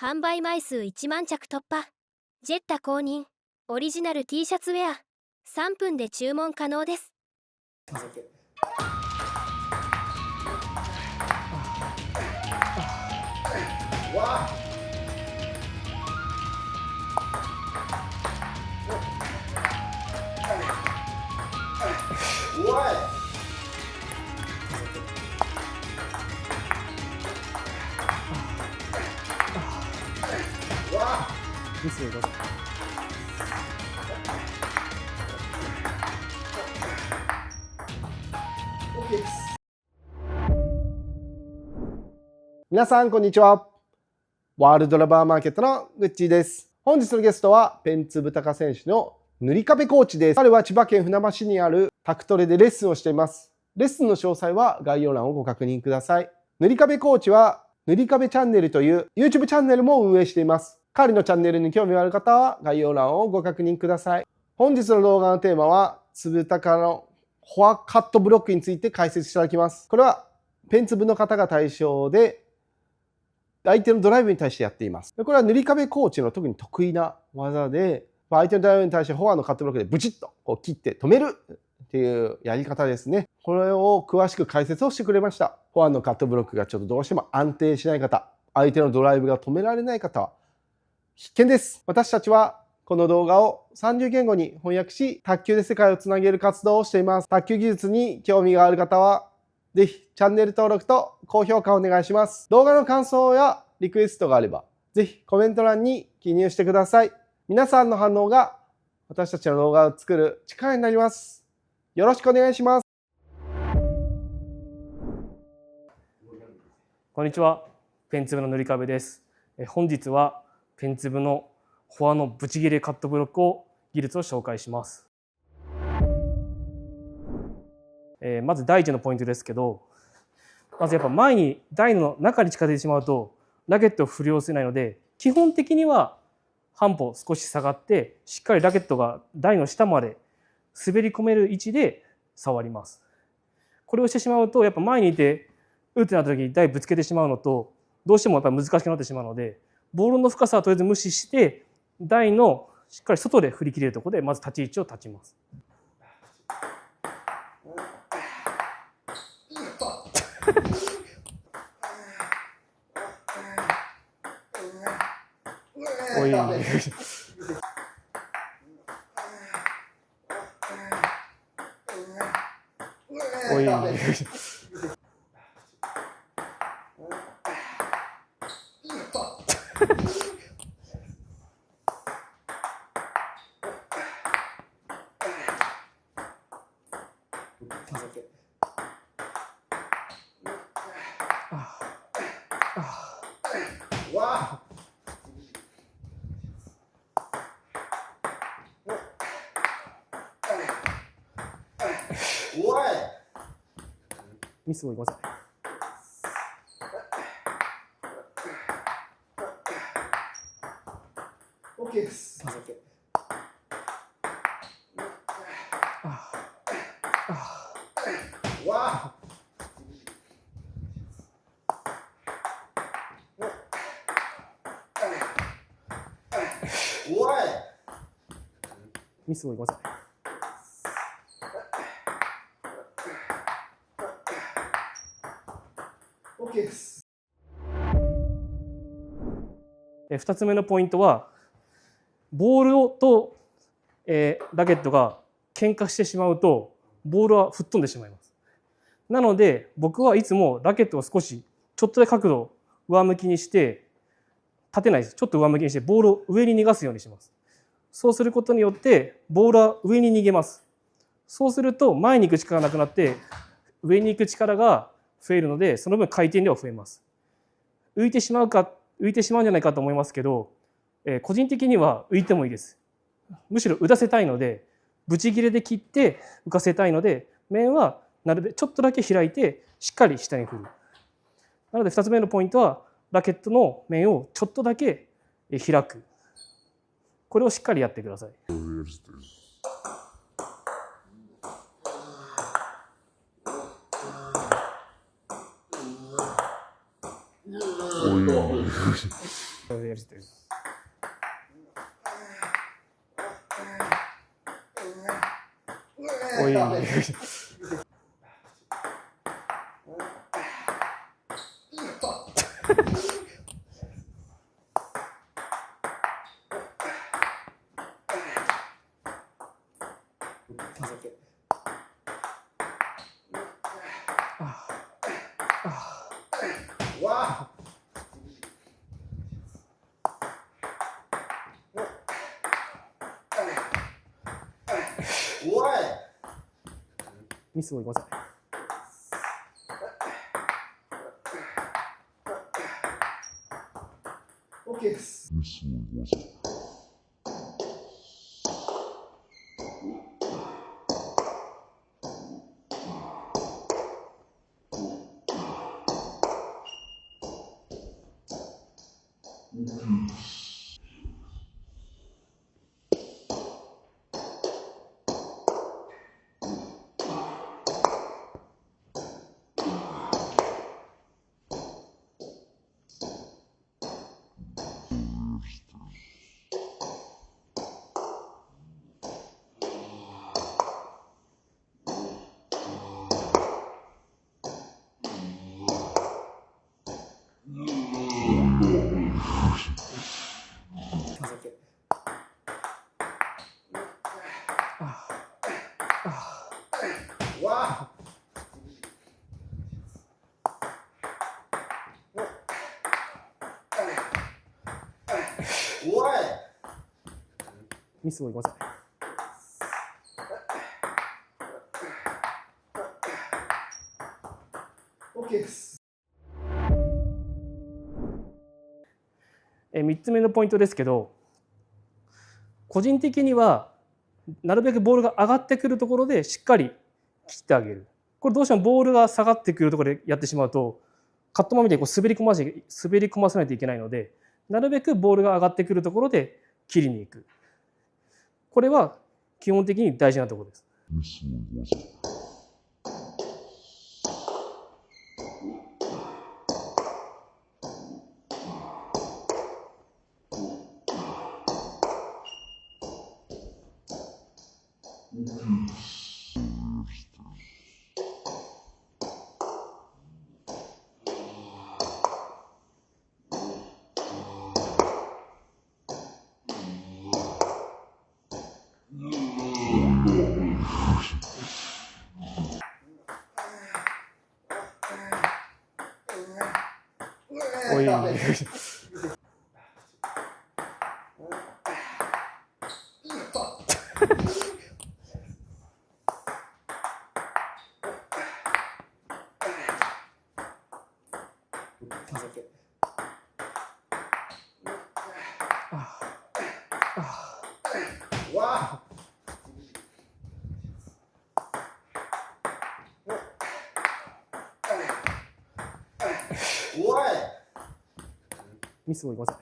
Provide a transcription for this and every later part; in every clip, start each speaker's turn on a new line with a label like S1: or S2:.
S1: 販売枚数1万着突破。ジェッタ公認オリジナル T シャツウェア3分で注文可能です。
S2: ミスをどうぞ。
S3: 皆さんこんにちは。ワールドラバーマーケットのグッチーです。本日のゲストはペンツブタカ選手の塗り壁コーチです。彼は千葉県船橋にあるタクトレでレッスンをしています。レッスンの詳細は概要欄をご確認ください。塗り壁コーチは塗り壁チャンネルという YouTube チャンネルも運営しています。彼のチャンネルに興味がある方は概要欄をご確認ください。本日の動画のテーマはつぶたかのフォアカットブロックについて解説していただきます。これはペンツブの方が対象で相手のドライブに対してやっています。これは塗り壁コーチの特に得意な技で、相手のドライブに対してフォアのカットブロックでブチッとこう切って止めるっていうやり方ですね。これを詳しく解説をしてくれました。フォアのカットブロックがちょっとどうしても安定しない方、相手のドライブが止められない方は必見です。私たちはこの動画を30言語に翻訳し、卓球で世界をつなげる活動をしています。卓球技術に興味がある方はぜひチャンネル登録と高評価をお願いします。動画の感想やリクエストがあれば、ぜひコメント欄に記入してください。皆さんの反応が私たちの動画を作る力になります。よろしくお願いします。
S2: こんにちは。ペンツブの塗り壁です。本日はペンツブのフォアのブチ切れカットブロックを技術を紹介します。まず第一のポイントですけど、まずやっぱ前に台の中に近づいてしまうとラケットを振り下ろせないので、基本的には半歩少し下がってしっかりラケットが台の下まで滑り込める位置で触ります。これをしてしまうとやっぱ前にいて打ってなった時に台ぶつけてしまうのと、どうしてもやっぱ難しくなってしまうので、ボールの深さはとりあえず無視して台のしっかり外で振り切れるところでまず立ち位置を立ちます。おいおいミスをごめんなさい。
S3: OK です。
S2: ミスをごめんなさい。
S3: OK です。
S2: 2つ目のポイントは、ボールと、ラケットが喧嘩してしまうとボールは吹っ飛んでしまいます。なので僕はいつもラケットを少しちょっとだけ角度を上向きにして、立てないです。ちょっと上向きにしてボールを上に逃がすようにします。そうすることによってボールは上に逃げます。そうすると前に行く力がなくなって上に行く力が増えるので、その分回転量が増えます。浮いてしまうんじゃないかと思いますけど、個人的には浮いてもいいです。むしろ打たせたいので、ブチ切れで切って浮かせたいので、面はなるべくちょっとだけ開いてしっかり下に振る。なので2つ目のポイントはラケットの面をちょっとだけ開く。これをしっかりやってください。やりたい。おい。ミスをいません。
S3: OK です。
S2: ミスをいません。
S3: OK です。
S2: 3つ目のポイントですけど、個人的にはなるべくボールが上がってくるところでしっかり切ってあげる。これどうしてもボールが下がってくるところでやってしまうと、カットマンみたいに滑り込ませないといけないので、なるべくボールが上がってくるところで切りに行く。これは基本的に大事なところです。おい。ミスをいません。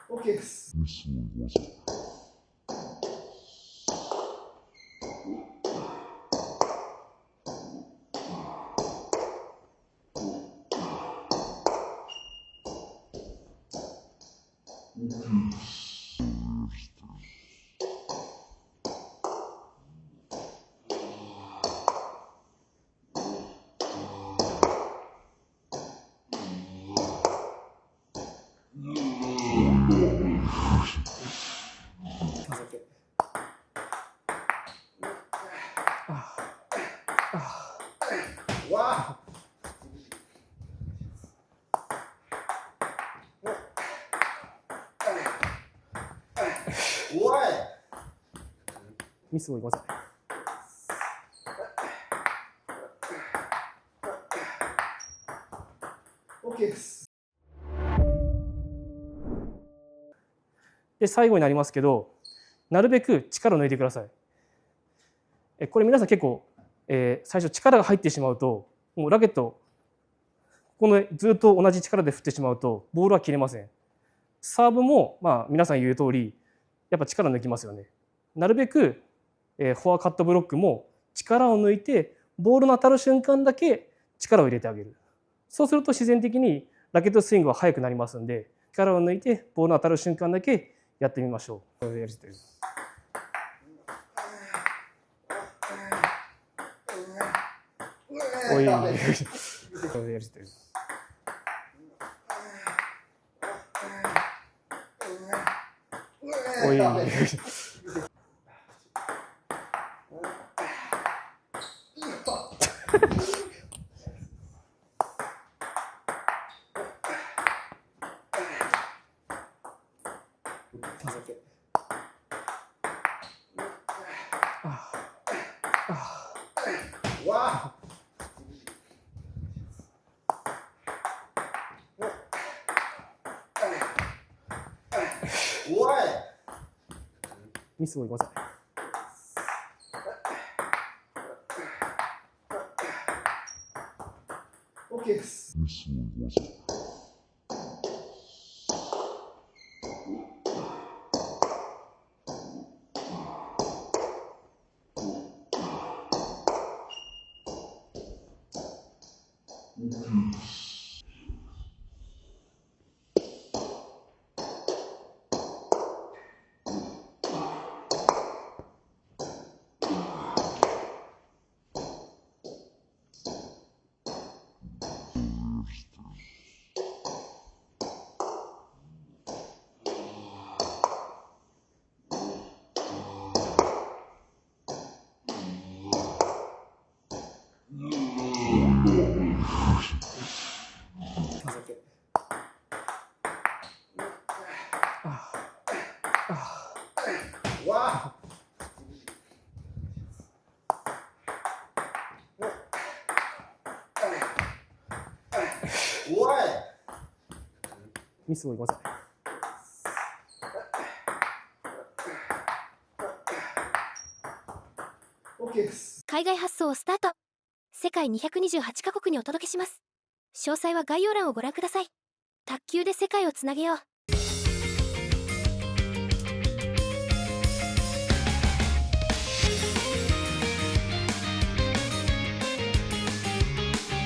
S3: OK です。
S2: ミスをいません。
S3: OK です。
S2: で、最後になりますけど、なるべく力を抜いてください。これ皆さん結構、最初力が入ってしまうと、もうラケット、このずっと同じ力で振ってしまうと、ボールは切れません。サーブも、皆さん言う通り、やっぱ力抜きますよね。なるべく、フォアカットブロックも力を抜いてボールの当たる瞬間だけ力を入れてあげる。そうすると自然的にラケットスイングは速くなりますんで、力を抜いてボールの当たる瞬間だけやってみましょう。おい。おい。ミスをごめんなさい。
S3: OK です。
S2: ミスをごめんなさい。
S3: OK です。
S1: 海外発送をスタート。世界228カ国にお届けします。詳細は概要欄をご覧ください。卓球で世界をつなげよう。